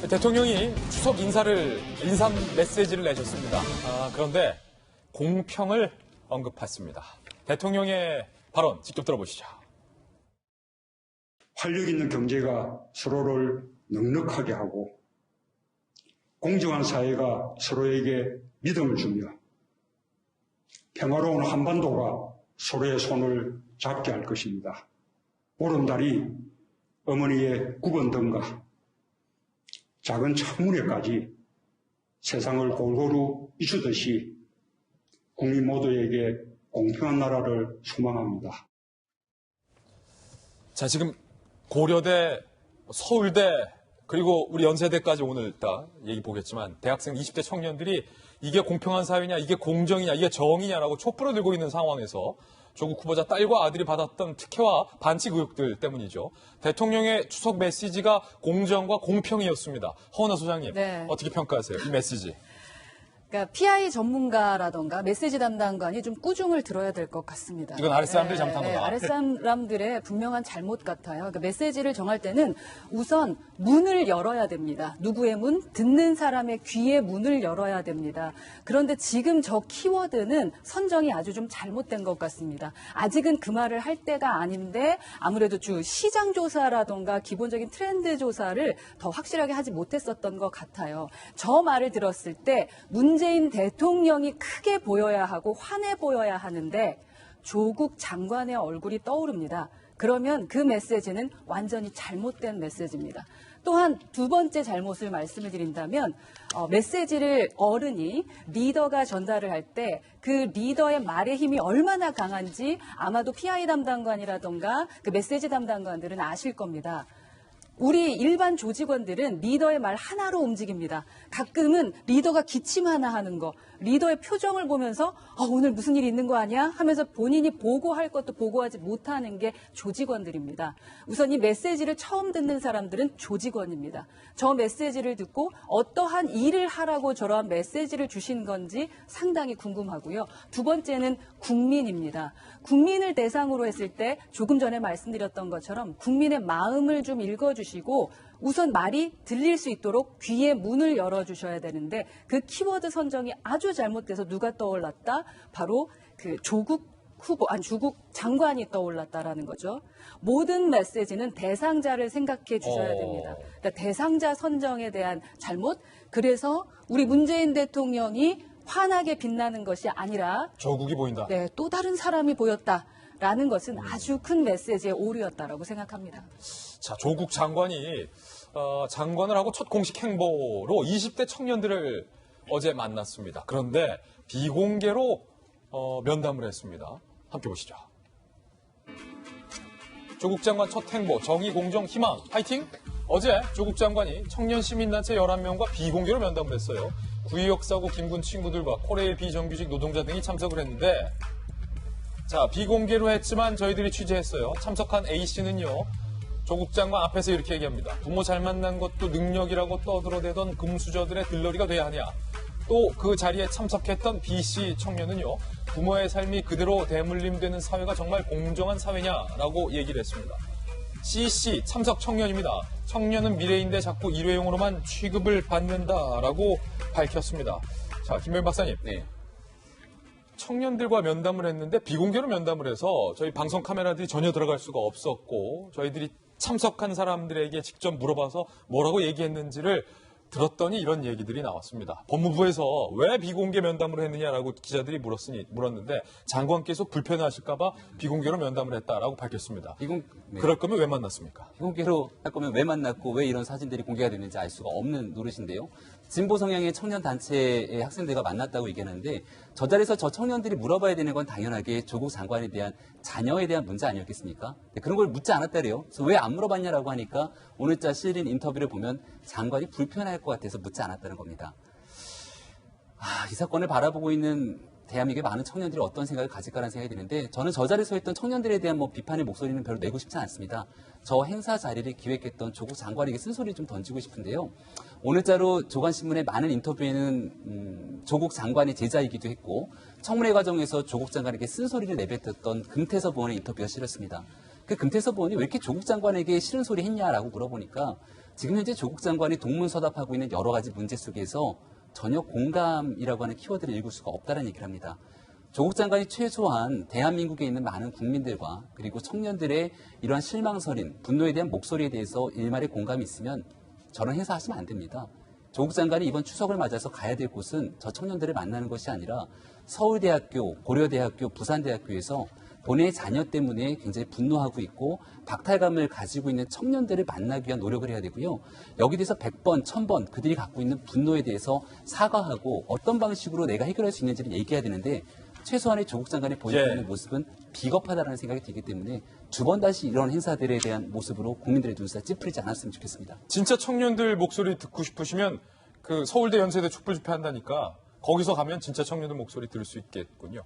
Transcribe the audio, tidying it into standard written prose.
대통령이 추석 인사 메시지를 내셨습니다. 그런데 공평을 언급했습니다. 대통령의 발언 직접 들어보시죠. 활력 있는 경제가 서로를 넉넉하게 하고 공정한 사회가 서로에게 믿음을 주며 평화로운 한반도가 서로의 손을 잡게 할 것입니다. 보름달이 어머니의 구건등과 작은 창문에까지 세상을 골고루 비추듯이 국민 모두에게 공평한 나라를 소망합니다. 자, 지금 고려대, 서울대, 그리고 우리 연세대까지 오늘 다 얘기 보겠지만 대학생 20대 청년들이 이게 공평한 사회냐, 이게 공정이냐, 이게 정의냐라고 촛불을 들고 있는 상황에서 조국 후보자 딸과 아들이 받았던 특혜와 반칙 의혹들 때문이죠. 대통령의 추석 메시지가 공정과 공평이었습니다. 허은하 소장님, 네. 어떻게 평가하세요? 이 메시지. 그러니까 PI 전문가라던가 메시지 담당관이 좀 꾸중을 들어야 될 것 같습니다. 이건 아랫사람들이 잘못한 거다. 아랫사람들의 분명한 잘못 같아요. 그러니까 메시지를 정할 때는 우선 문을 열어야 됩니다. 누구의 문? 듣는 사람의 귀의 문을 열어야 됩니다. 그런데 지금 저 키워드는 선정이 아주 좀 잘못된 것 같습니다. 아직은 그 말을 할 때가 아닌데 아무래도 시장 조사라던가 기본적인 트렌드 조사를 더 확실하게 하지 못했었던 것 같아요. 저 말을 들었을 때 문재인 대통령이 크게 보여야 하고 환해 보여야 하는데 조국 장관의 얼굴이 떠오릅니다. 그러면 그 메시지는 완전히 잘못된 메시지입니다. 또한 두 번째 잘못을 말씀을 드린다면 메시지를 어른이 리더가 전달을 할 때 그 리더의 말의 힘이 얼마나 강한지 아마도 PI 담당관이라던가 그 메시지 담당관들은 아실 겁니다. 우리 일반 조직원들은 리더의 말 하나로 움직입니다. 가끔은 리더가 기침 하나 하는 거, 리더의 표정을 보면서 오늘 무슨 일이 있는 거 아니야? 하면서 본인이 보고할 것도 보고하지 못하는 게 조직원들입니다. 우선 이 메시지를 처음 듣는 사람들은 조직원입니다. 저 메시지를 듣고 어떠한 일을 하라고 저러한 메시지를 주신 건지 상당히 궁금하고요. 두 번째는 국민입니다. 국민을 대상으로 했을 때 조금 전에 말씀드렸던 것처럼 국민의 마음을 좀 읽어주시고 우선 말이 들릴 수 있도록 귀의 문을 열어주셔야 되는데 그 키워드 선정이 아주 잘못돼서 누가 떠올랐다? 바로 그 조국 장관이 떠올랐다라는 거죠. 모든 메시지는 대상자를 생각해 주셔야 됩니다. 그러니까 대상자 선정에 대한 잘못, 그래서 우리 문재인 대통령이 환하게 빛나는 것이 아니라 조국이 보인다. 네, 또 다른 사람이 보였다라는 것은 아주 큰 메시지의 오류였다라고 생각합니다. 자, 조국 장관이 장관을 하고 첫 공식 행보로 20대 청년들을 어제 만났습니다. 그런데 비공개로 면담을 했습니다. 함께 보시죠. 조국 장관 첫 행보, 정의, 공정, 희망, 파이팅! 어제 조국 장관이 청년 시민단체 11명과 비공개로 면담을 했어요. 구의역사고 김군 친구들과 코레일 비정규직 노동자 등이 참석을 했는데, 자, 비공개로 했지만 저희들이 취재했어요. 참석한 A씨는요, 조국 장관 앞에서 이렇게 얘기합니다. 부모 잘 만난 것도 능력이라고 떠들어대던 금수저들의 들러리가 돼야 하냐. 또 그 자리에 참석했던 B씨 청년은요, 부모의 삶이 그대로 대물림되는 사회가 정말 공정한 사회냐라고 얘기를 했습니다. C씨 참석 청년입니다. 청년은 미래인데 자꾸 일회용으로만 취급을 받는다라고 밝혔습니다. 자, 김병현 박사님. 네. 청년들과 면담을 했는데 비공개로 면담을 해서 저희 방송 카메라들이 전혀 들어갈 수가 없었고 저희들이 참석한 사람들에게 직접 물어봐서 뭐라고 얘기했는지를 들었더니 이런 얘기들이 나왔습니다. 법무부에서 왜 비공개 면담을 했느냐라고 기자들이 물었는데 장관께서 불편해하실까 봐 비공개로 면담을 했다라고 밝혔습니다. 네. 그럴 거면 왜 만났습니까? 비공개로 할 거면 왜 만났고 왜 이런 사진들이 공개가 됐는지 알 수가 없는 노릇인데요. 진보 성향의 청년 단체의 학생들과 만났다고 얘기하는데 저 자리에서 저 청년들이 물어봐야 되는 건 당연하게 조국 장관에 대한 자녀에 대한 문제 아니었겠습니까? 네, 그런 걸 묻지 않았다래요. 그래서 왜 안 물어봤냐라고 하니까 오늘자 실린 인터뷰를 보면 장관이 불편할 것 같아서 묻지 않았다는 겁니다. 이 사건을 바라보고 있는 대한민국의 많은 청년들이 어떤 생각을 가질까라는 생각이 드는데 저는 저 자리에 서 있던 청년들에 대한 비판의 목소리는 별로 내고 싶지 않습니다. 저 행사 자리를 기획했던 조국 장관에게 쓴소리 좀 던지고 싶은데요. 오늘자로 조간신문의 많은 인터뷰에는 조국 장관의 제자이기도 했고 청문회 과정에서 조국 장관에게 쓴소리를 내뱉었던 금태섭 의원의 인터뷰가 실렸습니다. 그 금태섭 의원이 왜 이렇게 조국 장관에게 싫은 소리 했냐라고 물어보니까 지금 현재 조국 장관이 동문서답하고 있는 여러 가지 문제 속에서 전혀 공감이라고 하는 키워드를 읽을 수가 없다는 얘기를 합니다. 조국 장관이 최소한 대한민국에 있는 많은 국민들과 그리고 청년들의 이러한 실망설인 분노에 대한 목소리에 대해서 일말의 공감이 있으면 저런 행사하시면 안 됩니다. 조국 장관이 이번 추석을 맞아서 가야 될 곳은 저 청년들을 만나는 것이 아니라 서울대학교, 고려대학교, 부산대학교에서 본인의 자녀 때문에 굉장히 분노하고 있고 박탈감을 가지고 있는 청년들을 만나기 위한 노력을 해야 되고요. 여기 대해서 100번, 1000번 그들이 갖고 있는 분노에 대해서 사과하고 어떤 방식으로 내가 해결할 수 있는지를 얘기해야 되는데 최소한의 조국 장관이 보이고 있는 모습은 비겁하다는 생각이 들기 때문에 두 번 다시 이런 행사들에 대한 모습으로 국민들의 눈살 찌푸리지 않았으면 좋겠습니다. 진짜 청년들 목소리 듣고 싶으시면 그 서울대 연세대 촛불 집회 한다니까 거기서 가면 진짜 청년들 목소리 들을 수 있겠군요.